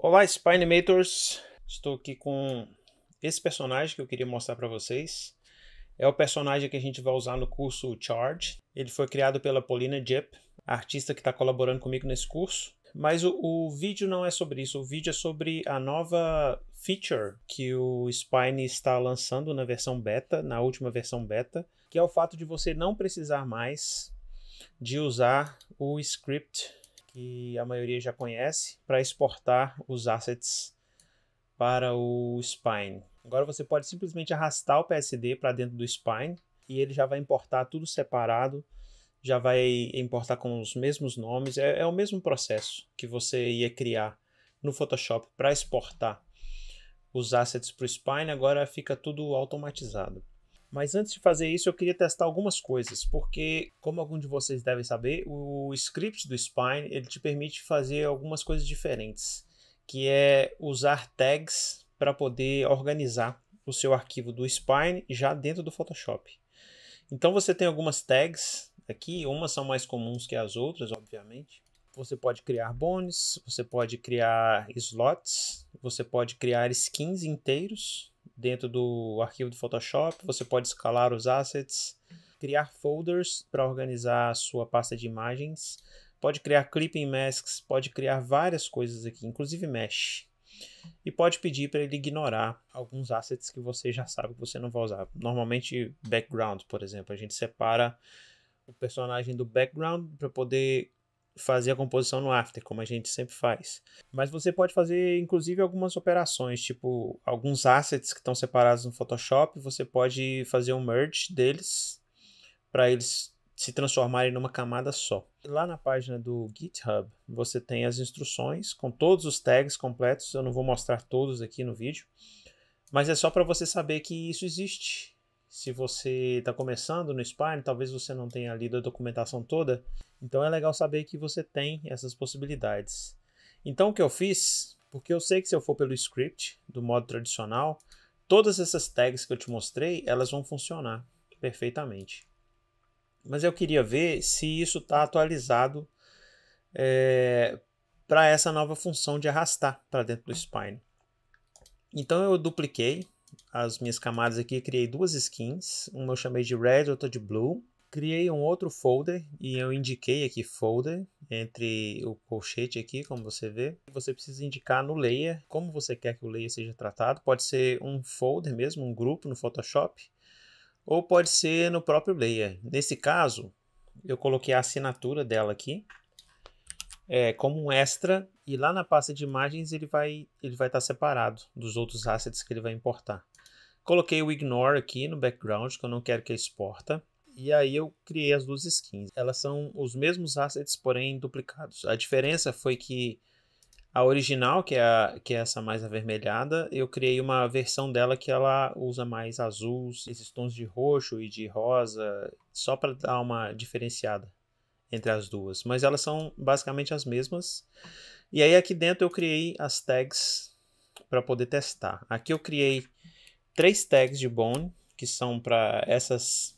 Olá, Spinemators! Estou aqui com esse personagem que eu queria mostrar para vocês. É o personagem que a gente vai usar no curso Charge. Ele foi criado pela Paulina Diep, a artista que está colaborando comigo nesse curso. Mas o vídeo não é sobre isso, o vídeo é sobre a nova feature que o Spine está lançando na versão beta, na última versão beta, que é o fato de você não precisar mais de usar o script que a maioria já conhece para exportar os assets para o Spine. Agora você pode simplesmente arrastar o PSD para dentro do Spine e ele já vai importar tudo separado, já vai importar com os mesmos nomes, é o mesmo processo que você ia criar no Photoshop para exportar os assets para o Spine, agora fica tudo automatizado. Mas antes de fazer isso, eu queria testar algumas coisas, porque, como alguns de vocês devem saber, o script do Spine ele te permite fazer algumas coisas diferentes, que é usar tags para poder organizar o seu arquivo do Spine já dentro do Photoshop. Então você tem algumas tags aqui, umas são mais comuns que as outras, obviamente. Você pode criar bones, você pode criar slots, você pode criar skins inteiros dentro do arquivo do Photoshop, você pode escalar os assets, criar folders para organizar a sua pasta de imagens, pode criar clipping masks, pode criar várias coisas aqui, inclusive mesh. E pode pedir para ele ignorar alguns assets que você já sabe que você não vai usar. Normalmente background, por exemplo, a gente separa o personagem do background para poder fazer a composição no After, como a gente sempre faz. Mas você pode fazer, inclusive, algumas operações, tipo, alguns assets que estão separados no Photoshop, você pode fazer um merge deles para eles se transformarem numa camada só. Lá na página do GitHub, você tem as instruções com todos os tags completos. Eu não vou mostrar todos aqui no vídeo, mas é só para você saber que isso existe. Se você está começando no Spine, talvez você não tenha lido a documentação toda, então é legal saber que você tem essas possibilidades. Então o que eu fiz, porque eu sei que se eu for pelo script, do modo tradicional, todas essas tags que eu te mostrei, elas vão funcionar perfeitamente. Mas eu queria ver se isso está atualizado para essa nova função de arrastar para dentro do Spine. Então eu dupliquei as minhas camadas aqui, criei duas skins, uma eu chamei de Red, outra de Blue. Criei um outro folder e eu indiquei aqui folder entre o colchete aqui, como você vê. Você precisa indicar no layer como você quer que o layer seja tratado. Pode ser um folder mesmo, um grupo no Photoshop, ou pode ser no próprio layer. Nesse caso, eu coloquei a assinatura dela aqui como um extra, e lá na pasta de imagens ele vai estar separado dos outros assets que ele vai importar. Coloquei o ignore aqui no background, que eu não quero que exporta. E aí eu criei as duas skins. Elas são os mesmos assets, porém duplicados. A diferença foi que a original, que é essa mais avermelhada, eu criei uma versão dela que ela usa mais azuis, esses tons de roxo e de rosa, só para dar uma diferenciada entre as duas. Mas elas são basicamente as mesmas. E aí aqui dentro eu criei as tags para poder testar. Aqui eu criei 3 tags de bone, que são para essas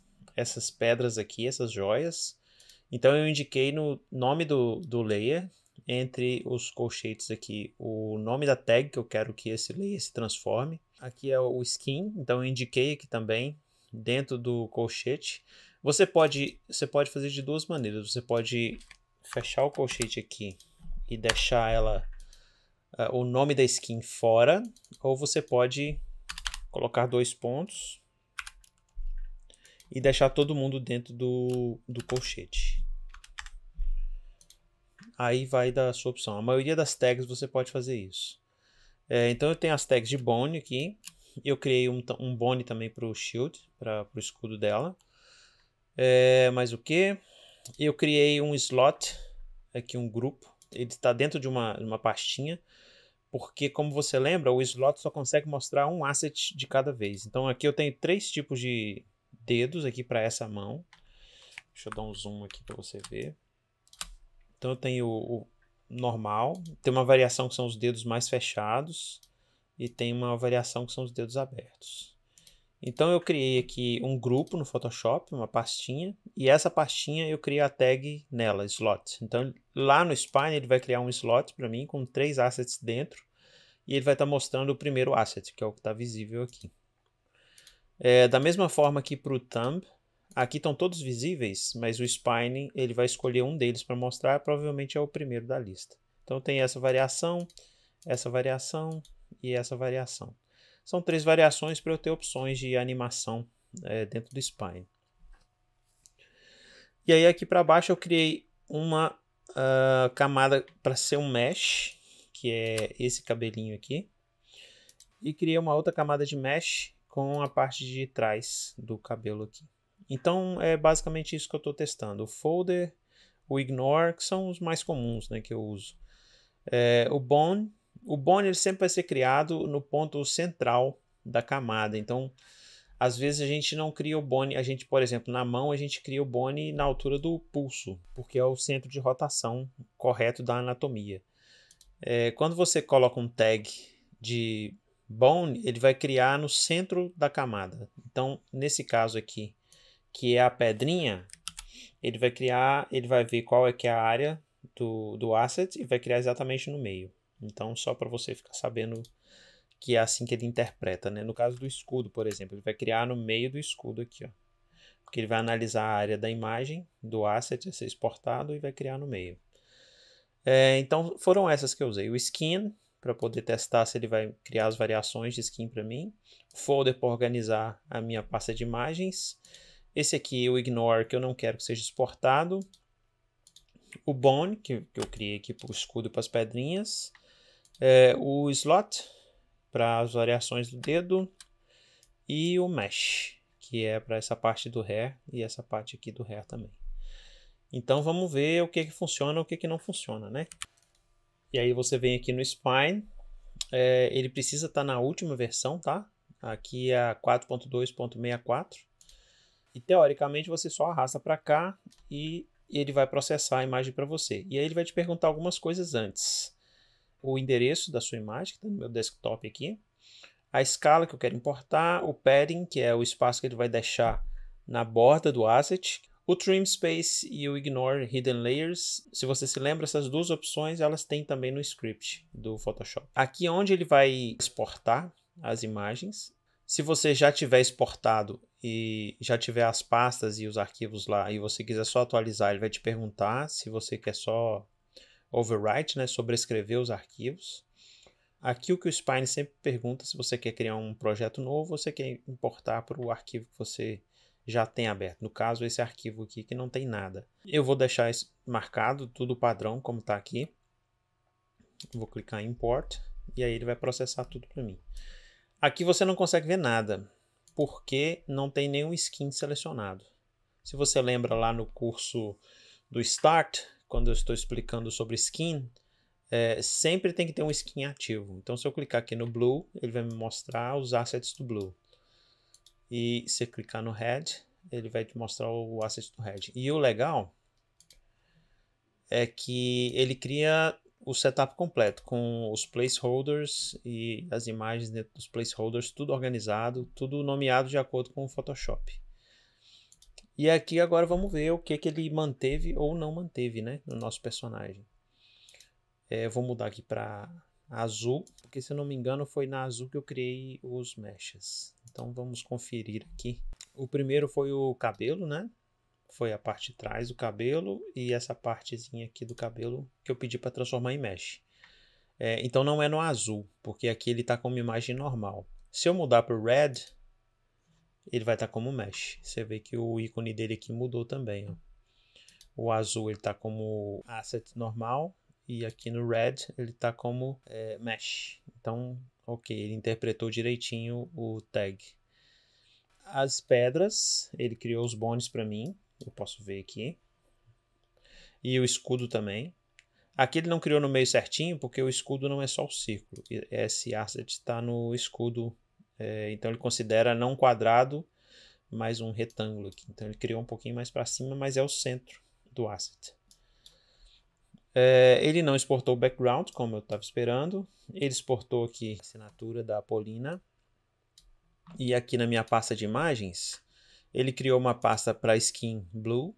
pedras aqui, essas joias. Então eu indiquei no nome do layer, entre os colchetes aqui, o nome da tag que eu quero que esse layer se transforme. Aqui é o skin, então eu indiquei aqui também, dentro do colchete. Você pode fazer de duas maneiras. Você pode fechar o colchete aqui e deixar o nome da skin fora, ou você pode colocar 2 pontos e deixar todo mundo dentro do colchete. Aí vai da sua opção. A maioria das tags você pode fazer isso. Então eu tenho as tags de bone aqui. Eu criei um bone também para o shield, para o escudo dela. Mais o que? Eu criei um slot, aqui um grupo. Ele está dentro de uma pastinha. Porque, como você lembra, o slot só consegue mostrar um asset de cada vez. Então aqui eu tenho 3 tipos de dedos aqui para essa mão. Deixa eu dar um zoom aqui para você ver. Então eu tenho o normal, tem uma variação que são os dedos mais fechados e tem uma variação que são os dedos abertos. Então eu criei aqui um grupo no Photoshop, uma pastinha, e essa pastinha eu criei a tag nela, slot. Então lá no Spine ele vai criar um slot para mim com 3 assets dentro, e ele vai estar mostrando o primeiro asset, que é o que está visível aqui. Da mesma forma que para o thumb, aqui estão todos visíveis, mas o spine ele vai escolher um deles para mostrar, provavelmente é o primeiro da lista. Então tem essa variação e essa variação. São 3 variações para eu ter opções de animação dentro do spine. E aí aqui para baixo eu criei uma camada para ser um mesh, que é esse cabelinho aqui. E criei uma outra camada de mesh com a parte de trás do cabelo aqui. Então é basicamente isso que eu estou testando. O folder, o ignore, que são os mais comuns, né, que eu uso. O bone ele sempre vai ser criado no ponto central da camada. Então, às vezes a gente não cria o bone, por exemplo, na mão a gente cria o bone na altura do pulso, porque é o centro de rotação correto da anatomia. Quando você coloca um tag de bone, ele vai criar no centro da camada. Então, nesse caso aqui, que é a pedrinha, ele vai ver qual é que é a área do asset e vai criar exatamente no meio. Então, só para você ficar sabendo que é assim que ele interpreta, né? No caso do escudo, por exemplo, ele vai criar no meio do escudo aqui, ó. Porque ele vai analisar a área da imagem do asset a ser exportado e vai criar no meio. Então, foram essas que eu usei. O skin, para poder testar se ele vai criar as variações de skin para mim. O folder para organizar a minha pasta de imagens. Esse aqui, o ignore, que eu não quero que seja exportado. O bone, que eu criei aqui para o escudo e para as pedrinhas. O slot, para as variações do dedo. E o mesh, que é para essa parte do hair e essa parte aqui do hair também. Então vamos ver o que funciona e o que não funciona, né? E aí você vem aqui no spine. Ele precisa estar na última versão, tá? Aqui é a 4.2.64. E teoricamente você só arrasta para cá e ele vai processar a imagem para você. E aí ele vai te perguntar algumas coisas antes. O endereço da sua imagem, que está no meu desktop aqui. A escala que eu quero importar. O padding, que é o espaço que ele vai deixar na borda do asset. O trim space e o ignore hidden layers. Se você se lembra, essas duas opções elas têm também no script do Photoshop. Aqui onde ele vai exportar as imagens. Se você já tiver exportado e já tiver as pastas e os arquivos lá e você quiser só atualizar, ele vai te perguntar se você quer só overwrite, né, sobrescrever os arquivos. Aqui o que o Spine sempre pergunta se você quer criar um projeto novo ou você quer importar para o arquivo que você já tem aberto. No caso, esse arquivo aqui que não tem nada. Eu vou deixar isso marcado, tudo padrão como está aqui. Vou clicar em Import e aí ele vai processar tudo para mim. Aqui você não consegue ver nada, porque não tem nenhum skin selecionado. Se você lembra lá no curso do Start, quando eu estou explicando sobre skin, sempre tem que ter um skin ativo. Então se eu clicar aqui no Blue, ele vai me mostrar os assets do Blue. E se clicar no Red, ele vai te mostrar o asset do Red. E o legal é que ele cria o setup completo, com os placeholders e as imagens dentro dos placeholders, tudo organizado, tudo nomeado de acordo com o Photoshop. E aqui agora vamos ver o que ele manteve ou não manteve, né, no nosso personagem. Eu vou mudar aqui para azul, porque se eu não me engano foi na azul que eu criei os meshes. Então vamos conferir aqui. O primeiro foi o cabelo, né? Foi a parte de trás do cabelo e essa partezinha aqui do cabelo que eu pedi para transformar em mesh. Então não é no azul, porque aqui ele está como imagem normal. Se eu mudar para o red, ele vai estar como mesh. Você vê que o ícone dele aqui mudou também. Ó. O azul ele está como asset normal e aqui no red ele está como mesh. Então, ok, ele interpretou direitinho o tag. As pedras, ele criou os bones para mim. Eu posso ver aqui. E o escudo também. Aqui ele não criou no meio certinho, porque o escudo não é só o círculo. Esse asset está no escudo. Então ele considera não quadrado, mas um retângulo aqui. Então ele criou um pouquinho mais para cima, mas é o centro do asset. Ele não exportou o background, como eu estava esperando. Ele exportou aqui a assinatura da Polina. E aqui na minha pasta de imagens, ele criou uma pasta para skin blue,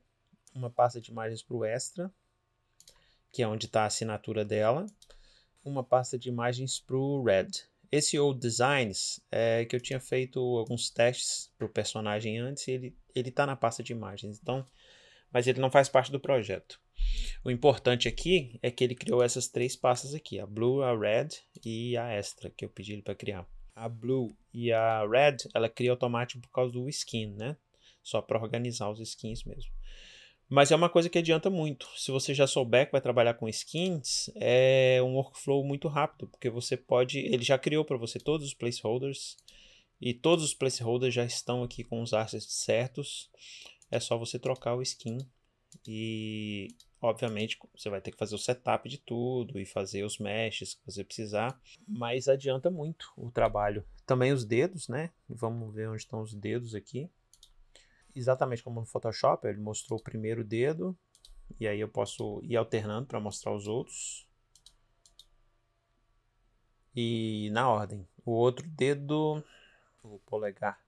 uma pasta de imagens para o extra, que é onde está a assinatura dela. uma pasta de imagens para o Red. Esse Old Designs é que eu tinha feito alguns testes para o personagem antes e ele tá na pasta de imagens, então, mas ele não faz parte do projeto. O importante aqui é que ele criou essas 3 pastas aqui, a Blue, a Red e a Extra, que eu pedi ele para criar. A Blue e a Red, ela cria automático por causa do skin, né? Só para organizar os skins mesmo. Mas é uma coisa que adianta muito. Se você já souber que vai trabalhar com skins, é um workflow muito rápido, porque você pode, ele já criou para você todos os placeholders e todos os placeholders já estão aqui com os assets certos. É só você trocar o skin e, obviamente, você vai ter que fazer o setup de tudo e fazer os meshes que você precisar, mas adianta muito o trabalho. Também os dedos, né? Vamos ver onde estão os dedos aqui. Exatamente como no Photoshop, ele mostrou o primeiro dedo e aí eu posso ir alternando para mostrar os outros. E na ordem. O outro dedo, o polegar,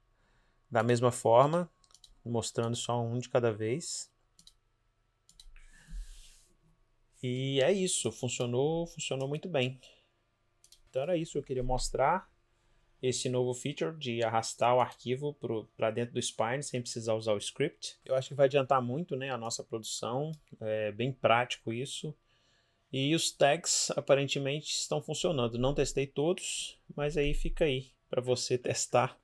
da mesma forma, mostrando só um de cada vez. E é isso, funcionou muito bem. Então era isso que eu queria mostrar. Esse novo feature de arrastar o arquivo para dentro do Spine sem precisar usar o script. Eu acho que vai adiantar muito, né, a nossa produção. É bem prático isso. E os tags aparentemente estão funcionando. Não testei todos, mas aí fica aí para você testar.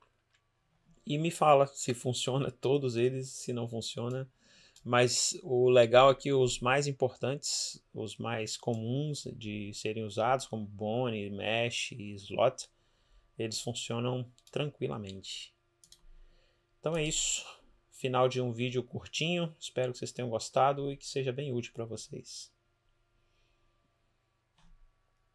E me fala se funciona todos eles, se não funciona. Mas o legal é que os mais importantes, os mais comuns de serem usados, como Bone, Mesh e Slot, eles funcionam tranquilamente. Então é isso. Final de um vídeo curtinho. Espero que vocês tenham gostado e que seja bem útil para vocês.